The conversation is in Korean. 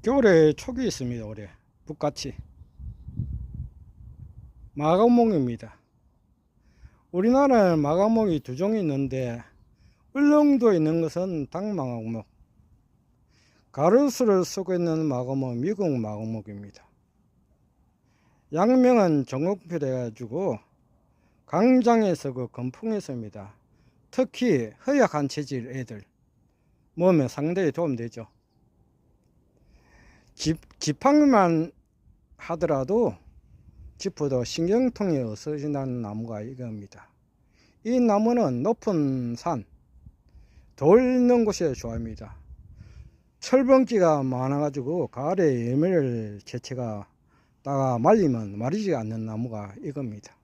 겨울에 촉이 있습니다. 올해 북같이 마감목입니다. 우리나라는 마감목이 두 종이 있는데 울릉도에 있는 것은 당마감목, 가로수를 쓰고 있는 마감목 미국 마감목입니다. 양명은 정옥필 해가지고 강장에서 그 건풍했습니다. 특히 허약한 체질 애들 몸에 상당히 도움되죠. 지팡이만 하더라도 짚어도 신경통이 없어진다는 나무가 이겁니다. 이 나무는 높은 산, 돌 있는 곳에 좋아합니다. 철번기가 많아가지고 가을에 열매를 개체가 따가 말리면 마르지 않는 나무가 이겁니다.